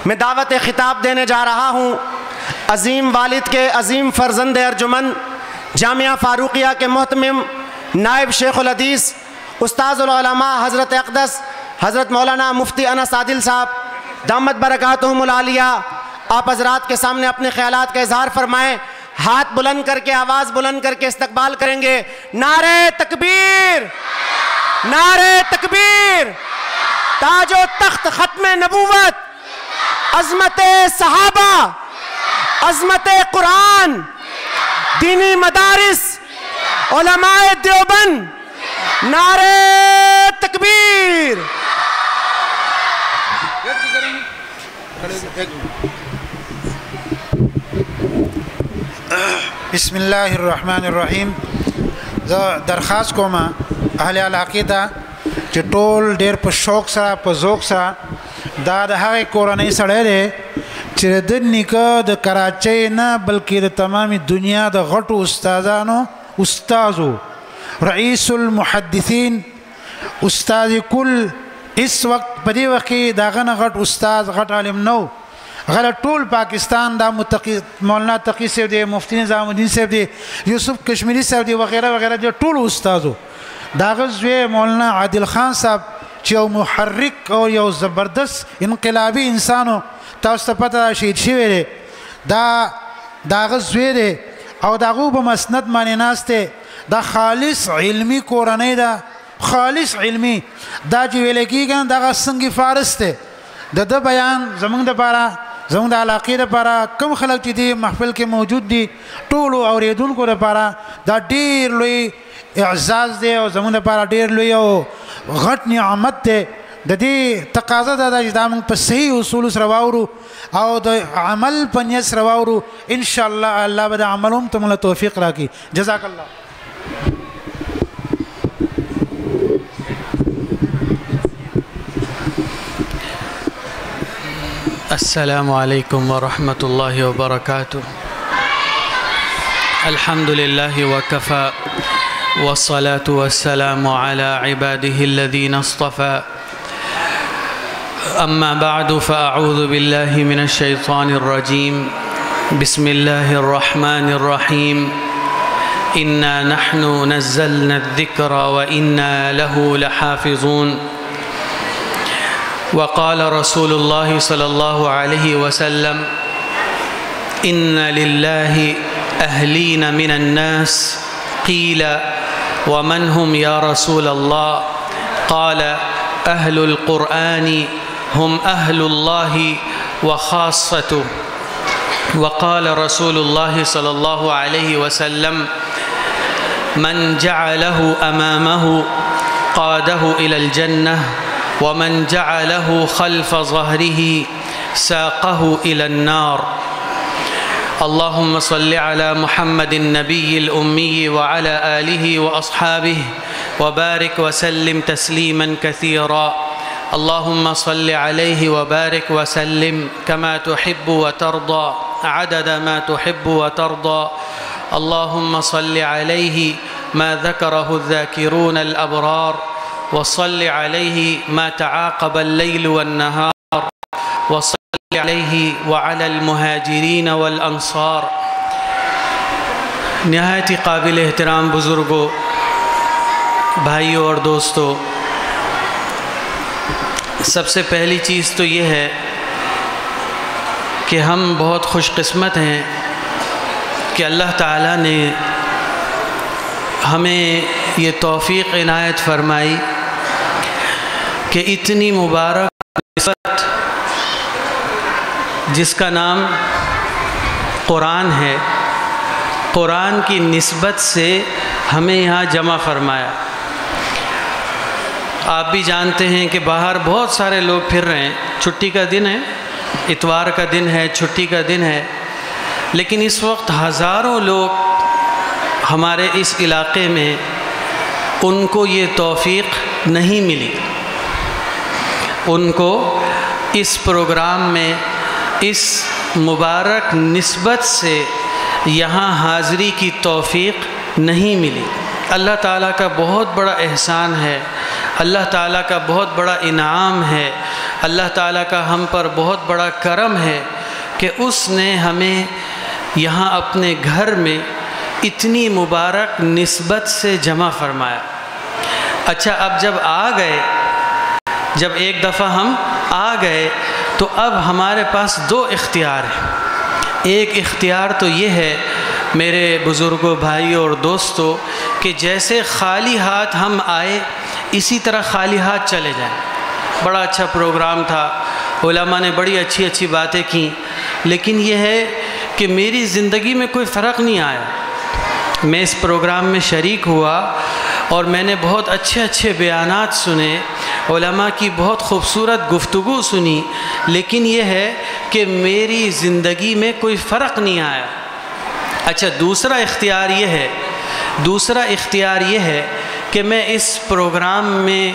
میں دعوت خطاب دینے جا رہا ہوں عظیم والد کے عظیم فرزند ارجمند جامعہ فاروقیہ کے محتمم نائب شیخ الحدیث استاذ العلماء حضرت اقدس حضرت مولانا مفتی انس عادل صاحب دامت برکاتہم العالیہ، آپ حضرات کے سامنے اپنے خیالات کا اظہار فرمائیں۔ ہاتھ بلند کر کے، آواز بلند کر کے استقبال کریں گے۔ نعرہ تکبیر، نعرہ تکبیر، تاج و تخت ختم نبوت، عظمت صحابہ، عظمت قرآن، دینی مدارس، علماء دیوبند، نعرہ تکبیر۔ بسم اللہ الرحمن الرحیم۔ درخواست کو ما اہل علاقی تا چې ټول ډیر په شوق سره په ذوق سره دا د هغې کورنۍ سړی دی چې د نیکه د کراچۍ نه بلکې د تمامي دنیا د غټو استادانو استازو رئیس المحدثین استاد کل اس وقت په دې وخت کې د هغه نه غټ استاد غټ عالم نو غیر ټول پاکستان دا مولانا تقی صاحب دی، مفتی نظام الدین صاحب دی، یوسف کشمیری صاحب دی وغیرہ وغیرہ دی ټول استادو دا غزوی مولانا عادل خان صاحب چې یو محرک او یو زبردست انقلابی انسانو تاسو ته پته شهید شوی دی دا غزوی دی او د هغو په مسند باندې ناست دی دا خالص علمی کورنۍ ده، خالص علمی دا چې ویلی کېږي دغه سنگ فارس دی د ده بیان زمونږ دپاره زمونږ د علاقې دپاره کوم خلک چې دي محفل کې موجود دي ټولو اورېدونکو دپاره دا ډېر لوی اعزاز دی او زمونږ دپاره ډېر لوی او غټ نعمت دی۔ د دې تقاضا دا ده چې دا موږ په صحیح اصولو سره واورو او د عمل په نیت سره واورو، انشاءالله الله به د عمل هم ته موږ له توفیق راکړي۔ جزاک الله۔ السلام علیکم ورحمۃ اللہ وبرکاتہ۔ الحمد للہ وکفى والصلاة والسلام على عباده الذين اصطفى، اما بعد فاعوذ باللہ من الشیطان الرجیم، بسم اللہ الرحمن الرحیم، انا نحن نزلنا الذکر وانا له لحافظون۔ وقال رسول الله صلى الله عليه وسلم إن لله أهلين من الناس، قيل ومن هم يا رسول الله؟ قال أهل القرآن هم أهل الله وخاصته۔ وقال رسول الله صلى الله عليه وسلم من جعله أمامه قاده إلى الجنة، ومن جعله خلف ظهره ساقه إلى النار۔ اللهم صل على محمد النبي الأمي وعلى آله وأصحابه وبارك وسلم تسليما كثيرا۔ اللهم صل عليه وبارك وسلم كما تحب وترضى عدد ما تحب وترضى۔ اللهم صل عليه ما ذكره الذاكرون الأبرار، وصل عليه ما تعاقب الليل والنهار، وصل عليه وعلى المهاجرين والأنصار۔ نہایت قابل احترام بزرگوں، بھائیوں اور دوستوں، سب سے پہلی چیز تو یہ ہے کہ ہم بہت خوش قسمت ہیں کہ اللہ تعالیٰ نے ہمیں یہ توفیق عنایت فرمائی کہ اتنی مبارک نسبت جس کا نام قرآن ہے، قرآن کی نسبت سے ہمیں یہاں جمع فرمایا۔ آپ بھی جانتے ہیں کہ باہر بہت سارے لوگ پھر رہے ہیں، چھٹی کا دن ہے، اتوار کا دن ہے، چھٹی کا دن ہے، لیکن اس وقت ہزاروں لوگ ہمارے اس علاقے میں ان کو یہ توفیق نہیں ملی، ان کو اس پروگرام میں اس مبارک نسبت سے یہاں حاضری کی توفیق نہیں ملی۔ اللہ تعالیٰ کا بہت بڑا احسان ہے، اللہ تعالیٰ کا بہت بڑا انعام ہے، اللہ تعالیٰ کا ہم پر بہت بڑا کرم ہے کہ اس نے ہمیں یہاں اپنے گھر میں اتنی مبارک نسبت سے جمع فرمایا۔ اچھا، اب جب ایک دفعہ ہم آ گئے تو اب ہمارے پاس دو اختیار ہیں۔ ایک اختیار تو یہ ہے میرے بزرگوں، بھائیوں اور دوستوں، کہ جیسے خالی ہاتھ ہم آئے اسی طرح خالی ہاتھ چلے جائیں۔ بڑا اچھا پروگرام تھا، علماء نے بڑی اچھی اچھی باتیں کیں، لیکن یہ ہے کہ میری زندگی میں کوئی فرق نہیں آیا۔ میں اس پروگرام میں شریک ہوا اور میں نے بہت اچھے اچھے بیانات سنے، علماء کی بہت خوبصورت گفتگو سنی، لیکن یہ ہے کہ میری زندگی میں کوئی فرق نہیں آیا۔ اچھا، دوسرا اختیار یہ ہے کہ میں اس پروگرام میں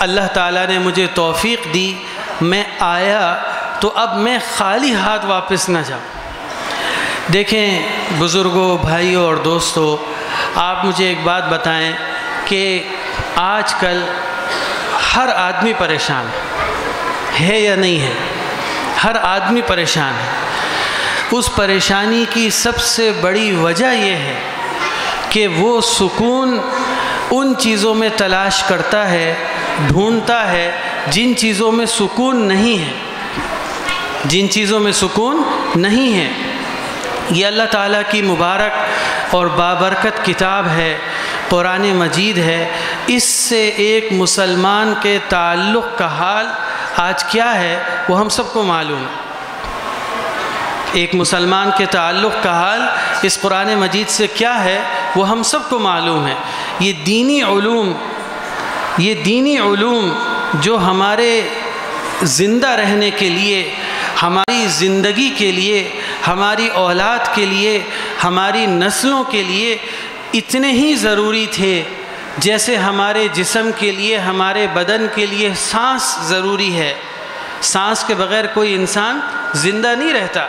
اللہ تعالیٰ نے مجھے توفیق دی، میں آیا تو اب میں خالی ہاتھ واپس نہ جاؤں۔ دیکھیں بزرگوں، بھائیوں اور دوستوں، آپ مجھے ایک بات بتائیں کہ آج کل ہر آدمی پریشان ہے یا نہیں ہے؟ ہر آدمی پریشان ہے۔ اس پریشانی کی سب سے بڑی وجہ یہ ہے کہ وہ سکون ان چیزوں میں تلاش کرتا ہے، ڈھونڈتا ہے جن چیزوں میں سکون نہیں ہے، جن چیزوں میں سکون نہیں ہے۔ یہ اللہ تعالیٰ کی مبارک اور بابرکت کتاب ہے، قرآن مجید ہے۔ اس سے ایک مسلمان کے تعلق کا حال آج کیا ہے وہ ہم سب کو معلوم ہے۔ ایک مسلمان کے تعلق کا حال اس قرآن مجید سے کیا ہے وہ ہم سب کو معلوم ہے۔ یہ دینی علوم جو ہمارے زندہ رہنے کے لیے، ہماری زندگی کے لیے، ہماری اولاد کے لیے، ہماری نسلوں کے لیے اتنے ہی ضروری تھے جیسے ہمارے جسم کے لیے، ہمارے بدن کے لیے سانس ضروری ہے۔ سانس کے بغیر کوئی انسان زندہ نہیں رہتا،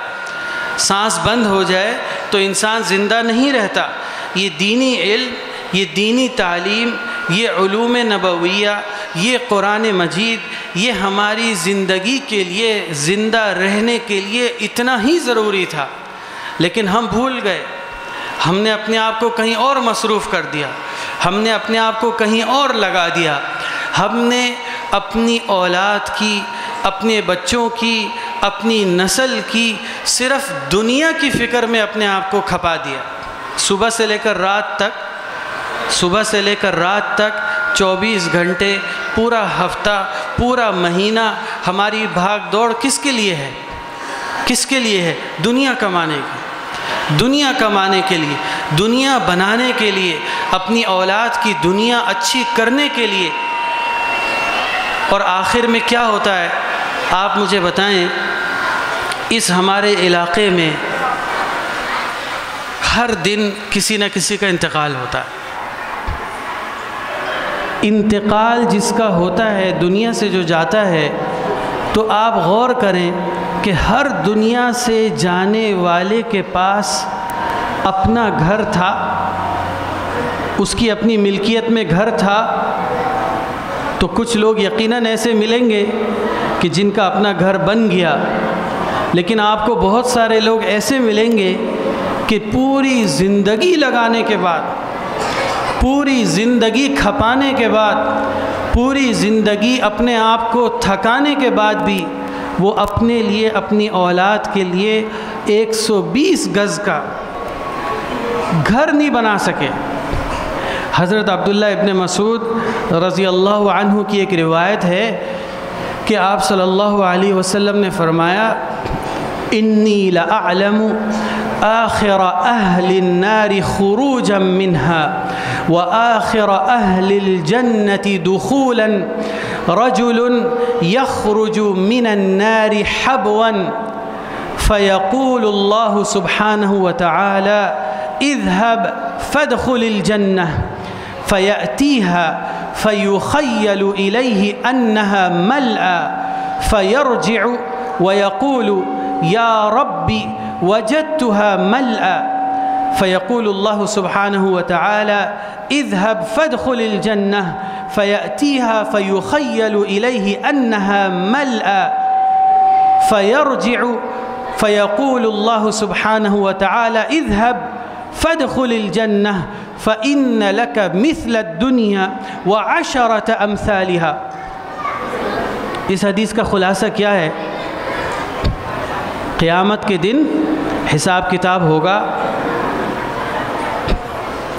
سانس بند ہو جائے تو انسان زندہ نہیں رہتا۔ یہ دینی علم، یہ دینی تعلیم، یہ علوم نبویہ، یہ قرآن مجید، یہ ہماری زندگی کے لیے، زندہ رہنے کے لیے اتنا ہی ضروری تھا، لیکن ہم بھول گئے۔ ہم نے اپنے آپ کو کہیں اور مصروف کر دیا، ہم نے اپنے آپ کو کہیں اور لگا دیا، ہم نے اپنی اولاد کی، اپنے بچوں کی، اپنی نسل کی صرف دنیا کی فکر میں اپنے آپ کو کھپا دیا۔ صبح سے لے کر رات تک 24 گھنٹے، پورا ہفتہ، پورا مہینہ ہماری بھاگ دوڑ کس کے لیے ہے؟ کس کے لیے ہے؟ دنیا کمانے کے لیے، دنیا بنانے کے لیے، اپنی اولاد کی دنیا اچھی کرنے کے لیے۔ اور آخر میں کیا ہوتا ہے آپ مجھے بتائیں؟ اس ہمارے علاقے میں ہر دن کسی نہ کسی کا انتقال ہوتا ہے۔ انتقال جس کا ہوتا ہے، دنیا سے جو جاتا ہے، تو آپ غور کریں کہ ہر دنیا سے جانے والے کے پاس اپنا گھر تھا، اس کی اپنی ملکیت میں گھر تھا۔ تو کچھ لوگ یقیناً ایسے ملیں گے کہ جن کا اپنا گھر بن گیا، لیکن آپ کو بہت سارے لوگ ایسے ملیں گے کہ پوری زندگی لگانے کے بعد، پوری زندگی کھپانے کے بعد، پوری زندگی اپنے آپ کو تھکانے کے بعد بھی وہ اپنے لیے، اپنی اولاد کے لیے 120 گز کا گھر نہیں بنا سکے۔ حضرت عبداللہ ابن مسعود رضی اللہ عنہ کی ایک روایت ہے کہ آپ صلی اللہ علیہ وسلم نے فرمایا، انی لأعلم آخر اہل النار خروجا منها وآخر اہل الجنة دخولا رجل يخرج من النار حبوا فيقول الله سبحانه وتعالى اذهب فادخل الجنة فيأتيها فيخيل إليه أنها ملأى فيرجع ويقول يا ربي وجدتها ملأى فيقول الله سبحانه وتعالى اذهب فادخل الجنة فيأتيها فيخيل إليه أنها ملأ فيرجع فيقول الله سبحانه وتعالى اذهب فادخل الجنة فإن لك مثل الدنيا وعشرة أمثالها. اس حدیث کا خلاصہ کیا ہے؟ قیامت کے دن حساب کتاب ہوگا،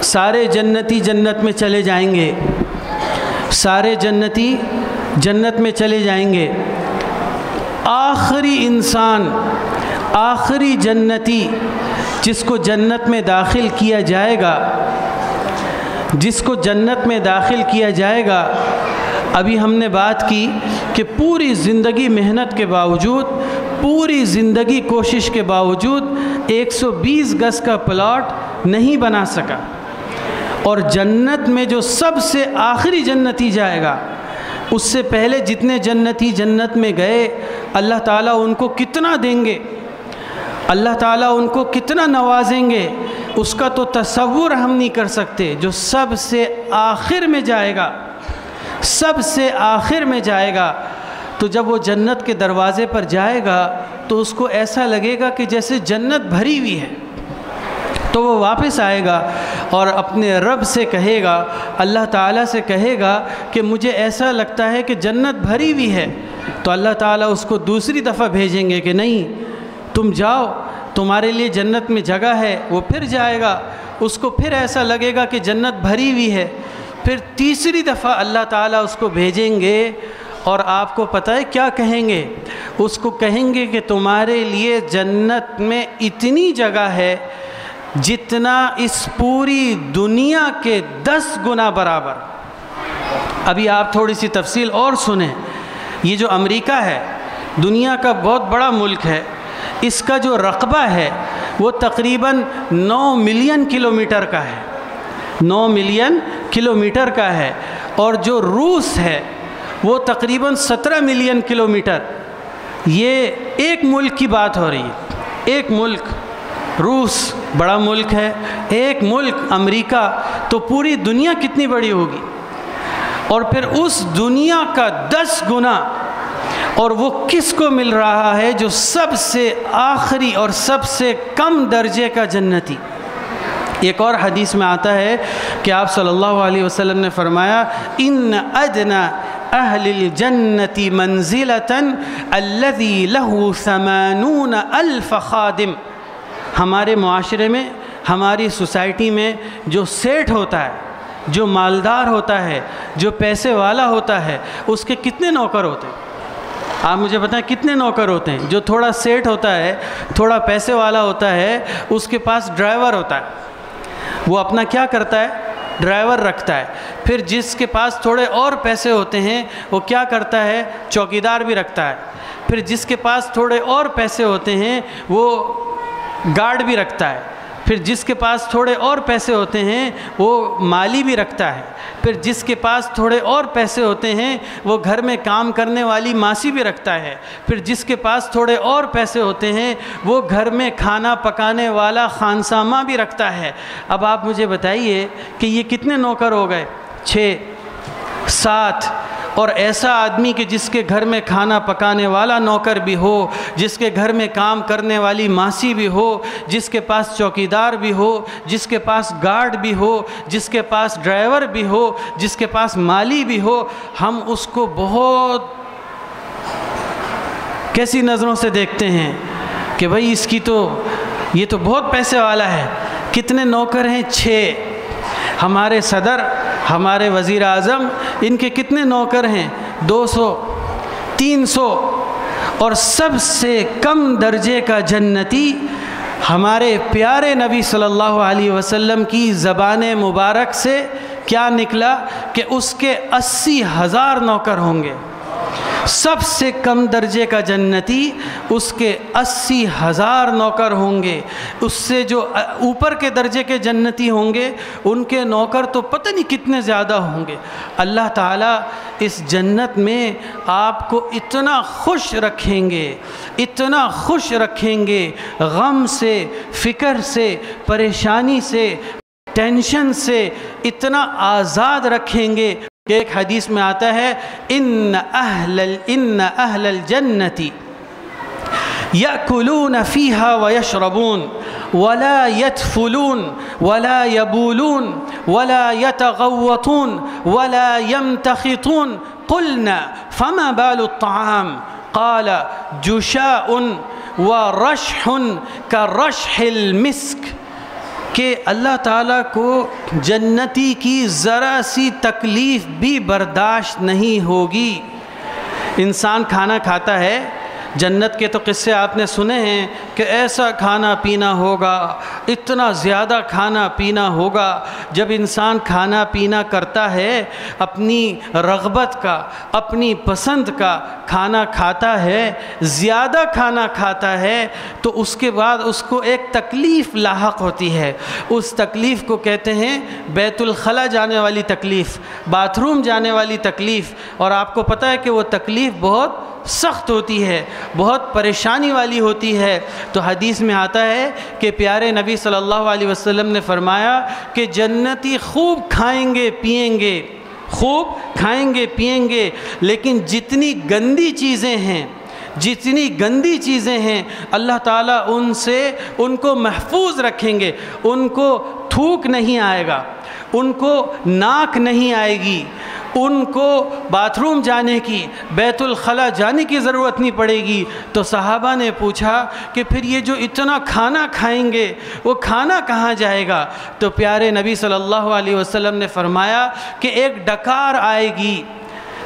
سارے جنتی جنت میں چلے جائیں گے، سارے جنتی جنت میں چلے جائیں گے، آخری انسان، آخری جنتی جس کو جنت میں داخل کیا جائے گا، جس کو جنت میں داخل کیا جائے گا، ابھی ہم نے بات کی کہ پوری زندگی محنت کے باوجود، پوری زندگی کوشش کے باوجود 120 گز کا پلاٹ نہیں بنا سکا، اور جنت میں جو سب سے آخری جنتی جائے گا، اس سے پہلے جتنے جنتی جنت میں گئے، اللہ تعالیٰ ان کو کتنا دیں گے، اللہ تعالیٰ ان کو کتنا نوازیں گے، اس کا تو تصور ہم نہیں کر سکتے۔ جو سب سے آخر میں جائے گا، سب سے آخر میں جائے گا، تو جب وہ جنت کے دروازے پر جائے گا تو اس کو ایسا لگے گا کہ جیسے جنت بھری ہوئی ہے، تو وہ واپس آئے گا اور اپنے رب سے کہے گا، اللہ تعالیٰ سے کہے گا کہ مجھے ایسا لگتا ہے کہ جنت بھری ہوئی ہے، تو اللہ تعالیٰ اس کو دوسری دفعہ بھیجیں گے کہ نہیں تم جاؤ، تمہارے لیے جنت میں جگہ ہے۔ وہ پھر جائے گا، اس کو پھر ایسا لگے گا کہ جنت بھری ہوئی ہے، پھر تیسری دفعہ اللہ تعالیٰ اس کو بھیجیں گے، اور آپ کو پتہ ہے کیا کہیں گے؟ اس کو کہیں گے کہ تمہارے لیے جنت میں اتنی جگہ ہے جتنا اس پوری دنیا کے 10 گنا برابر۔ ابھی آپ تھوڑی سی تفصیل اور سنیں، یہ جو امریکہ ہے، دنیا کا بہت بڑا ملک ہے، اس کا جو رقبہ ہے وہ تقریباً 9 ملین کلومیٹر کا ہے، 9 ملین کلومیٹر کا ہے، اور جو روس ہے وہ تقریباً 17 ملین کلومیٹر۔ یہ ایک ملک کی بات ہو رہی ہے، ایک ملک روس بڑا ملک ہے، ایک ملک امریکہ، تو پوری دنیا کتنی بڑی ہوگی؟ اور پھر اس دنیا کا 10 گنا، اور وہ کس کو مل رہا ہے؟ جو سب سے آخری اور سب سے کم درجے کا جنتی۔ ایک اور حدیث میں آتا ہے کہ آپ صلی اللہ علیہ وسلم نے فرمایا ان ادنى اہل الجنت منزلۃ الذی لہ 80,000 خادم۔ ہمارے معاشرے میں، ہماری سوسائٹی میں جو سیٹھ ہوتا ہے، جو مالدار ہوتا ہے، جو پیسے والا ہوتا ہے، اس کے کتنے نوکر ہوتے ہیں؟ آپ مجھے بتائیں کتنے نوکر ہوتے ہیں؟ جو تھوڑا سیٹھ ہوتا ہے، تھوڑا پیسے والا ہوتا ہے، اس کے پاس ڈرائیور ہوتا ہے، وہ اپنا کیا کرتا ہے؟ ڈرائیور رکھتا ہے۔ پھر جس کے پاس تھوڑے اور پیسے ہوتے ہیں وہ کیا کرتا ہے؟ چوکیدار بھی رکھتا ہے۔ پھر جس کے پاس تھوڑے اور پیسے ہوتے ہیں وہ گارڈ بھی رکھتا ہے۔ پھر جس کے پاس تھوڑے اور پیسے ہوتے ہیں وہ مالی بھی رکھتا ہے۔ پھر جس کے پاس تھوڑے اور پیسے ہوتے ہیں وہ گھر میں کام کرنے والی ماسی بھی رکھتا ہے۔ پھر جس کے پاس تھوڑے اور پیسے ہوتے ہیں وہ گھر میں کھانا پکانے والا خانسامہ بھی رکھتا ہے۔ اب آپ مجھے بتائیے کہ یہ کتنے نوکر ہو گئے؟ 6 7۔ اور ایسا آدمی کہ جس کے گھر میں کھانا پکانے والا نوکر بھی ہو، جس کے گھر میں کام کرنے والی ماسی بھی ہو، جس کے پاس چوکیدار بھی ہو، جس کے پاس گارڈ بھی ہو، جس کے پاس ڈرائیور بھی ہو، جس کے پاس مالی بھی ہو، ہم اس کو بہت کیسی نظروں سے دیکھتے ہیں کہ بھائی اس کی تو یہ تو بہت پیسے والا ہے۔ کتنے نوکر ہیں؟ 6۔ ہمارے صدر، ہمارے وزیر اعظم، ان کے کتنے نوکر ہیں؟ 200 300۔ اور سب سے کم درجے کا جنتی ہمارے پیارے نبی صلی اللہ علیہ وسلم کی زبان مبارک سے کیا نکلا کہ اس کے 80,000 نوکر ہوں گے۔ سب سے کم درجے کا جنتی، اس کے 80,000 نوکر ہوں گے۔ اس سے جو اوپر کے درجے کے جنتی ہوں گے ان کے نوکر تو پتہ نہیں کتنے زیادہ ہوں گے۔ اللہ تعالیٰ اس جنت میں آپ کو اتنا خوش رکھیں گے، اتنا خوش رکھیں گے، غم سے، فکر سے، پریشانی سے، ٹینشن سے اتنا آزاد رکھیں گے کہ ایک حدیث میں آتا ہے ان اہل الجنتی یأکلون فیہا ویشربون ولا يتفلون ولا يبولون ولا يتغوطون ولا يمتخطون قلنا فما بال الطعام قال جشاء ورشح كرشح المسك کہ اللہ تعالیٰ کو جنتی کی ذرا سی تکلیف بھی برداشت نہیں ہوگی۔ انسان کھانا کھاتا ہے، جنت کے تو قصے آپ نے سنے ہیں کہ ایسا کھانا پینا ہوگا، اتنا زیادہ کھانا پینا ہوگا۔ جب انسان کھانا پینا کرتا ہے، اپنی رغبت کا، اپنی پسند کا کھانا کھاتا ہے، زیادہ کھانا کھاتا ہے، تو اس کے بعد اس کو ایک تکلیف لاحق ہوتی ہے۔ اس تکلیف کو کہتے ہیں بیت الخلا جانے والی تکلیف، باتھ روم جانے والی تکلیف۔ اور آپ کو پتہ ہے کہ وہ تکلیف بہت سخت ہوتی ہے، بہت پریشانی والی ہوتی ہے۔ تو حدیث میں آتا ہے کہ پیارے نبی صلی اللہ علیہ وسلم نے فرمایا کہ جنتی خوب کھائیں گے پیئیں گے، خوب کھائیں گے پیئیں گے، لیکن جتنی گندی چیزیں ہیں، جتنی گندی چیزیں ہیں اللہ تعالیٰ ان کو محفوظ رکھیں گے۔ ان کو تھوک نہیں آئے گا، ان کو ناک نہیں آئے گی، ان کو باتھ روم جانے کی، بیت الخلا جانے کی ضرورت نہیں پڑے گی۔ تو صحابہ نے پوچھا کہ پھر یہ جو اتنا کھانا کھائیں گے وہ کھانا کہاں جائے گا؟ تو پیارے نبی صلی اللہ علیہ وسلم نے فرمایا کہ ایک ڈکار آئے گی،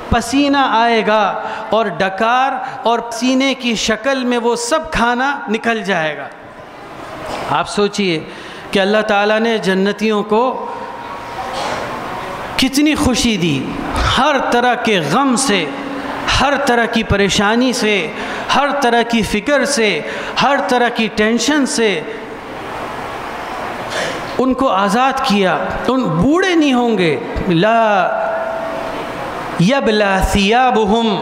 پسینہ آئے گا، اور ڈکار اور پسینے کی شکل میں وہ سب کھانا نکل جائے گا۔ آپ سوچئے کہ اللہ تعالیٰ نے جنتیوں کو کتنی خوشی دی، ہر طرح کے غم سے، ہر طرح کی پریشانی سے، ہر طرح کی فکر سے، ہر طرح کی ٹینشن سے ان کو آزاد کیا۔ ان بوڑھے نہیں ہوں گے، لا یبلا ثیابہم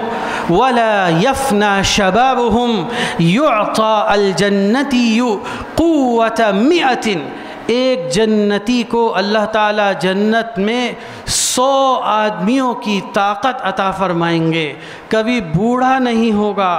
ولا یفنا شبابہم یعطى الجنتی قوت 100۔ ایک جنتی کو اللہ تعالیٰ جنت میں 100 آدمیوں کی طاقت عطا فرمائیں گے، کبھی بوڑھا نہیں ہوگا۔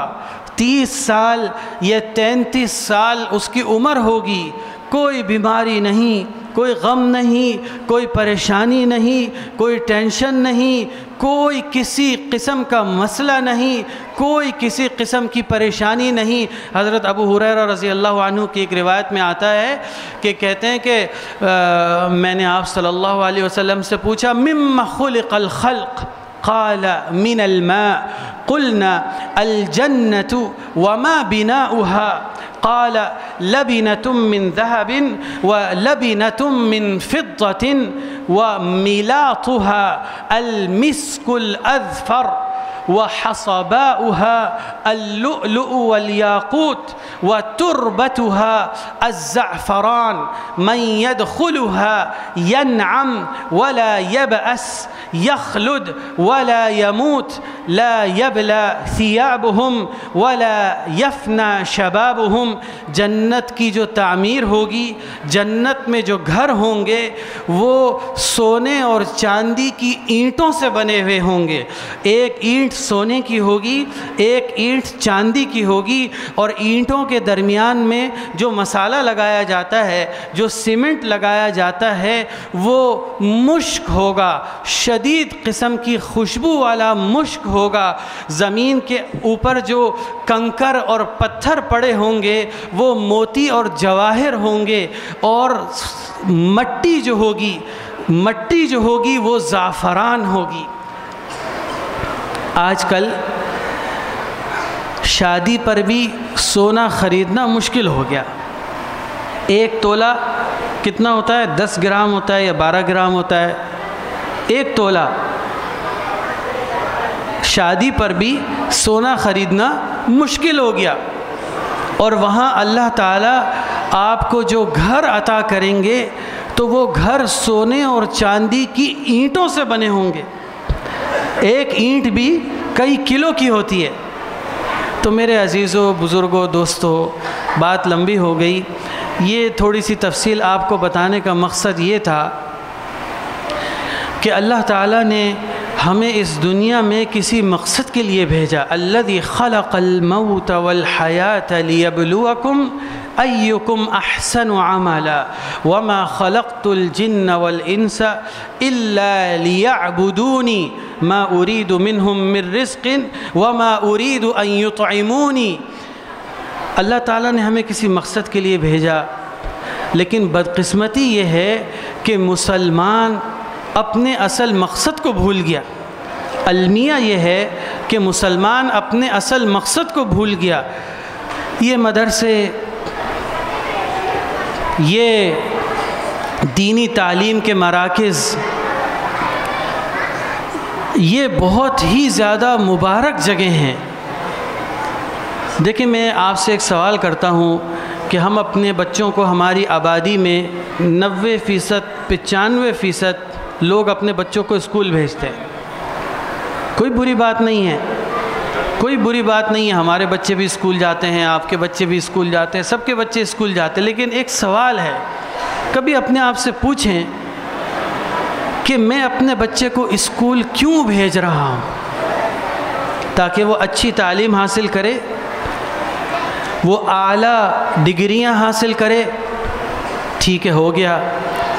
30 سال یا 33 سال اس کی عمر ہوگی، کوئی بیماری نہیں، کوئی غم نہیں، کوئی پریشانی نہیں، کوئی ٹینشن نہیں، کوئی کسی قسم کا مسئلہ نہیں، کوئی کسی قسم کی پریشانی نہیں۔ حضرت ابو ہریرہ رضی اللہ عنہ کی ایک روایت میں آتا ہے کہ کہتے ہیں کہ میں نے آپ صلی اللہ علیہ وسلم سے پوچھا مما خلق الخلق؟ قال من الماء۔ قلنا الجنة وما بناؤها؟ قال لبنة من ذهب ولبنة من فضة وملاطها المسك الأذفر وحصباؤها اللؤلؤ والياقوت وتربتها الزعفران من يدخلها ينعم ولا يبأس يخلد ولا يموت لا يبلى ثيابهم ولا يفنى شبابهم۔ جنت کی جو تعمیر ہوگی، جنت میں جو گھر ہوں گے، وہ سونے اور چاندی کی اینٹوں سے بنے ہوئے ہوں گے۔ ایک اینٹ سونے کی ہوگی، ایک اینٹ چاندی کی ہوگی، اور اینٹوں کے درمیان میں جو مسالہ لگایا جاتا ہے، جو سیمنٹ لگایا جاتا ہے، وہ مشک ہوگا، شدید قسم کی خوشبو والا مشک ہوگا۔ زمین کے اوپر جو کنکر اور پتھر پڑے ہوں گے وہ موتی اور جواہر ہوں گے، اور مٹی جو ہوگی وہ زعفران ہوگی۔ آج کل شادی پر بھی سونا خریدنا مشکل ہو گیا۔ 1 تولہ کتنا ہوتا ہے؟ 10 گرام ہوتا ہے یا 12 گرام ہوتا ہے؟ 1 تولہ۔ شادی پر بھی سونا خریدنا مشکل ہو گیا، اور وہاں اللہ تعالیٰ آپ کو جو گھر عطا کریں گے تو وہ گھر سونے اور چاندی کی اینٹوں سے بنے ہوں گے۔ ایک اینٹ بھی کئی کلو کی ہوتی ہے۔ تو میرے عزیزوں، بزرگوں، دوستوں، بات لمبی ہو گئی۔ یہ تھوڑی سی تفصیل آپ کو بتانے کا مقصد یہ تھا کہ اللہ تعالیٰ نے ہمیں اس دنیا میں کسی مقصد کے لیے بھیجا. الذی خلق الموت والحیات لیبلوکم ایکم احسن عملا وما خلقت الجن والانس الا لیعبدونی ما اريد منهم من رزق وما اريد ان يطعمونی. اللہ تعالیٰ نے ہمیں کسی مقصد کے لیے بھیجا، لیکن بدقسمتی یہ ہے کہ مسلمان اپنے اصل مقصد کو بھول گیا. المیہ یہ ہے کہ مسلمان اپنے اصل مقصد کو بھول گیا. یہ مدرسے، یہ دینی تعلیم کے مراکز، یہ بہت ہی زیادہ مبارک جگہ ہیں. دیکھیں، میں آپ سے ایک سوال کرتا ہوں کہ ہم اپنے بچوں کو ہماری آبادی میں 90% 95% لوگ اپنے بچوں کو اسکول بھیجتے ہیں. کوئی بری بات نہیں ہے، کوئی بری بات نہیں ہے. ہمارے بچے بھی اسکول جاتے ہیں، آپ کے بچے بھی اسکول جاتے ہیں، سب کے بچے اسکول جاتے ہیں. لیکن ایک سوال ہے، کبھی اپنے آپ سے پوچھیں کہ میں اپنے بچے کو اسکول کیوں بھیج رہا ہوں؟ تاکہ وہ اچھی تعلیم حاصل کرے، وہ اعلیٰ ڈگریاں حاصل کرے. ٹھیک ہے، ہو گیا،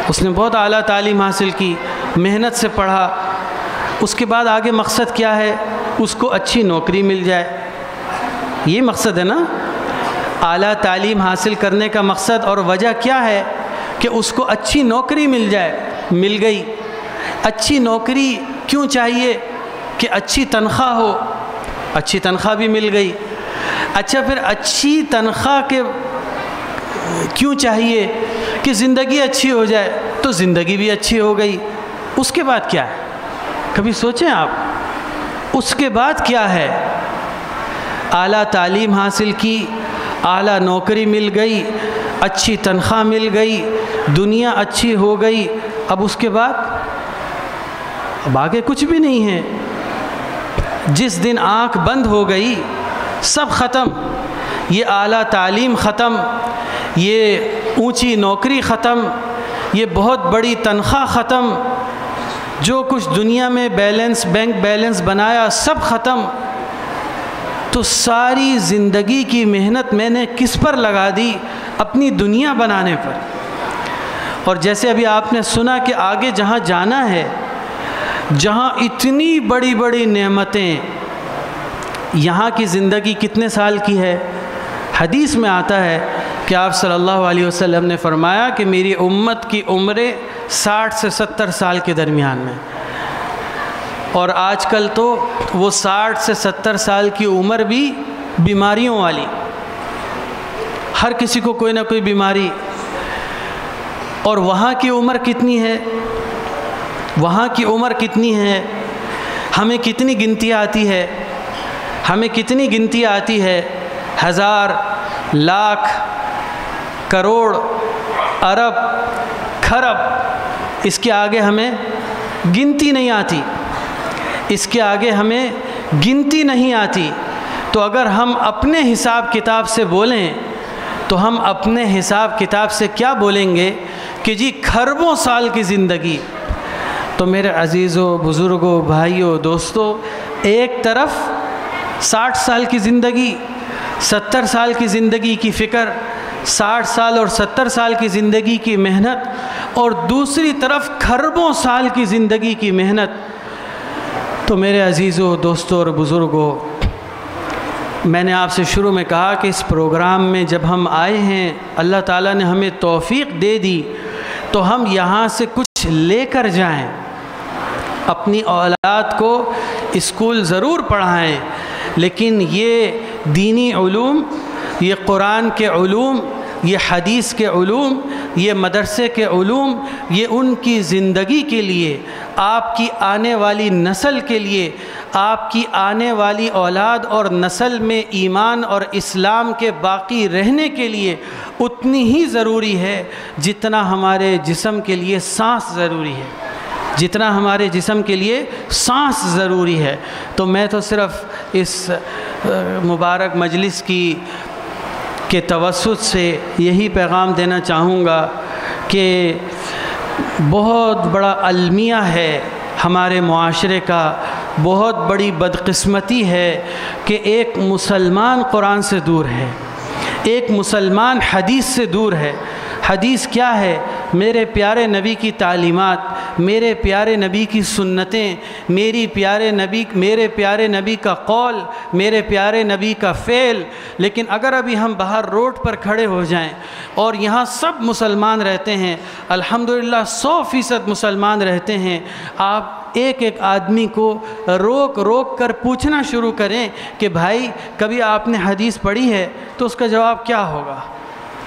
اس نے بہت اعلیٰ تعلیم حاصل کی، محنت سے پڑھا. اس کے بعد آگے مقصد کیا ہے؟ اس کو اچھی نوکری مل جائے. یہ مقصد ہے نا، اعلیٰ تعلیم حاصل کرنے کا مقصد. اور وجہ کیا ہے؟ کہ اس کو اچھی نوکری مل جائے. مل گئی. اچھی نوکری کیوں چاہیے؟ کہ اچھی تنخواہ ہو. اچھی تنخواہ بھی مل گئی. اچھا، پھر اچھی تنخواہ کے کیوں چاہیے؟ کہ زندگی اچھی ہو جائے. تو زندگی بھی اچھی ہو گئی. اس کے بعد کیا ہے؟ کبھی سوچیں آپ، اس کے بعد کیا ہے؟ اعلیٰ تعلیم حاصل کی، اعلیٰ نوکری مل گئی، اچھی تنخواہ مل گئی، دنیا اچھی ہو گئی. اب اس کے بعد اب آگے کچھ بھی نہیں ہے. جس دن آنکھ بند ہو گئی سب ختم. یہ اعلیٰ تعلیم ختم، یہ اونچی نوکری ختم، یہ بہت بڑی تنخواہ ختم، جو کچھ دنیا میں بیلنس، بینک بیلنس بنایا، سب ختم. تو ساری زندگی کی محنت میں نے کس پر لگا دی؟ اپنی دنیا بنانے پر. اور جیسے ابھی آپ نے سنا کہ آگے جہاں جانا ہے، جہاں اتنی بڑی بڑی نعمتیں، یہاں کی زندگی کتنے سال کی ہے؟ حدیث میں آتا ہے کہ آپ صلی اللہ علیہ وسلم نے فرمایا کہ میری امت کی عمریں 60 سے 70 سال کے درمیان میں. اور آج کل تو وہ 60 سے 70 سال کی عمر بھی بیماریوں والی. ہر کسی کو کوئی نہ کوئی بیماری. اور وہاں کی عمر کتنی ہے؟ وہاں کی عمر کتنی ہے؟ ہمیں کتنی گنتی آتی ہے؟ ہمیں کتنی گنتی آتی ہے؟ 1000، لاکھ، کروڑ، ارب، کھرب. اس کے آگے ہمیں گنتی نہیں آتی. اس کے آگے ہمیں گنتی نہیں آتی. تو اگر ہم اپنے حساب کتاب سے بولیں تو ہم اپنے حساب کتاب سے کیا بولیں گے کہ جی کھربوں سال کی زندگی. تو میرے عزیزوں، بزرگوں، بھائیوں، دوستوں، ایک طرف 60 سال کی زندگی، 70 سال کی زندگی کی فکر، 60 سال اور 70 سال کی زندگی کی محنت، اور دوسری طرف کھربوں سال کی زندگی کی محنت. تو میرے عزیزوں، دوستوں اور بزرگوں، میں نے آپ سے شروع میں کہا کہ اس پروگرام میں جب ہم آئے ہیں، اللہ تعالیٰ نے ہمیں توفیق دے دی تو ہم یہاں سے کچھ لے کر جائیں. اپنی اولاد کو اسکول ضرور پڑھائیں، لیکن یہ دینی علوم، یہ قرآن کے علوم، یہ حدیث کے علوم، یہ مدرسے کے علوم، یہ ان کی زندگی کے لیے، آپ کی آنے والی نسل کے لیے، آپ کی آنے والی اولاد اور نسل میں ایمان اور اسلام کے باقی رہنے کے لیے اتنی ہی ضروری ہے جتنا ہمارے جسم کے لیے سانس ضروری ہے. جتنا ہمارے جسم کے لیے سانس ضروری ہے. تو میں تو صرف اس مبارک مجلس کے توسط سے یہی پیغام دینا چاہوں گا کہ بہت بڑا المیہ ہے ہمارے معاشرے کا بہت بڑی بدقسمتی ہے کہ ایک مسلمان قرآن سے دور ہے، ایک مسلمان حدیث سے دور ہے۔ حدیث کیا ہے؟ میرے پیارے نبی کی تعلیمات، میرے پیارے نبی کی سنتیں، میرے پیارے نبی کا قول، میرے پیارے نبی کا فعل۔ لیکن اگر ابھی ہم باہر روڈ پر کھڑے ہو جائیں اور یہاں سب مسلمان رہتے ہیں، الحمدللہ 100% مسلمان رہتے ہیں، آپ ایک ایک آدمی کو روک روک کر پوچھنا شروع کریں کہ بھائی کبھی آپ نے حدیث پڑھی ہے؟ تو اس کا جواب کیا ہوگا؟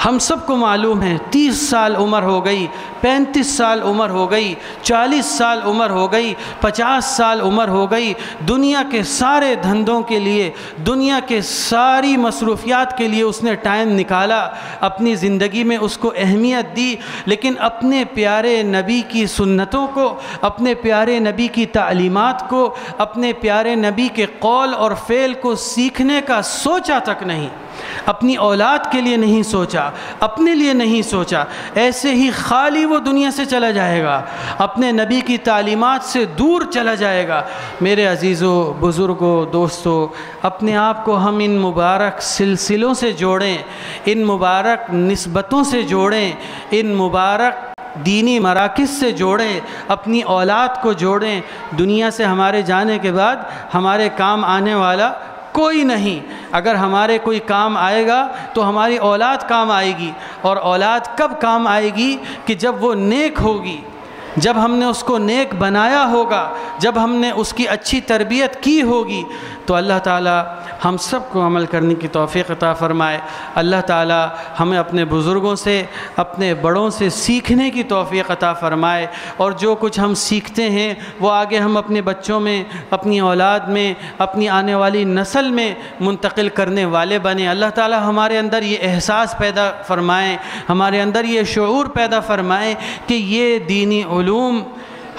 ہم سب کو معلوم ہے 30 سال عمر ہو گئی، 35 سال عمر ہو گئی، 40 سال عمر ہو گئی، 50 سال عمر ہو گئی، دنیا کے سارے دھندوں کے لیے، دنیا کے ساری مصروفیات کے لیے اس نے ٹائم نکالا، اپنی زندگی میں اس کو اہمیت دی، لیکن اپنے پیارے نبی کی سنتوں کو، اپنے پیارے نبی کی تعلیمات کو، اپنے پیارے نبی کے قول اور فعل کو سیکھنے کا سوچا تک نہیں، اپنی اولاد کے لیے نہیں سوچا، اپنے لیے نہیں سوچا، ایسے ہی خالی وہ دنیا سے چلا جائے گا، اپنے نبی کی تعلیمات سے دور چلا جائے گا۔ میرے عزیزوں، بزرگوں، دوستوں، اپنے آپ کو ہم ان مبارک سلسلوں سے جوڑیں، ان مبارک نسبتوں سے جوڑیں، ان مبارک دینی مراکز سے جوڑیں، اپنی اولاد کو جوڑیں۔ دنیا سے ہمارے جانے کے بعد ہمارے کام آنے والا کوئی نہیں۔ اگر ہمارے کوئی کام آئے گا تو ہماری اولاد کام آئے گی، اور اولاد کب کام آئے گی؟ کہ جب وہ نیک ہوگی، جب ہم نے اس کو نیک بنایا ہوگا، جب ہم نے اس کی اچھی تربیت کی ہوگی۔ تو اللہ تعالیٰ ہم سب کو عمل کرنے کی توفیق عطا فرمائے۔ اللہ تعالیٰ ہمیں اپنے بزرگوں سے، اپنے بڑوں سے سیکھنے کی توفیق عطا فرمائے، اور جو کچھ ہم سیکھتے ہیں وہ آگے ہم اپنے بچوں میں، اپنی اولاد میں، اپنی آنے والی نسل میں منتقل کرنے والے بنیں۔ اللہ تعالیٰ ہمارے اندر یہ احساس پیدا فرمائیں، ہمارے اندر یہ شعور پیدا فرمائیں کہ یہ دینی علوم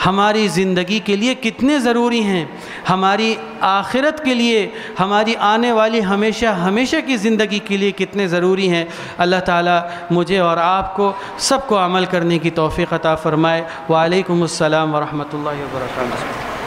ہماری زندگی کے لیے کتنے ضروری ہیں، ہماری آخرت کے لیے، ہماری آنے والی ہمیشہ کی زندگی کے لیے کتنے ضروری ہیں۔ اللہ تعالیٰ مجھے اور آپ کو سب کو عمل کرنے کی توفیق عطا فرمائے۔ وعلیکم السلام ورحمۃ اللہ وبرکاتہ۔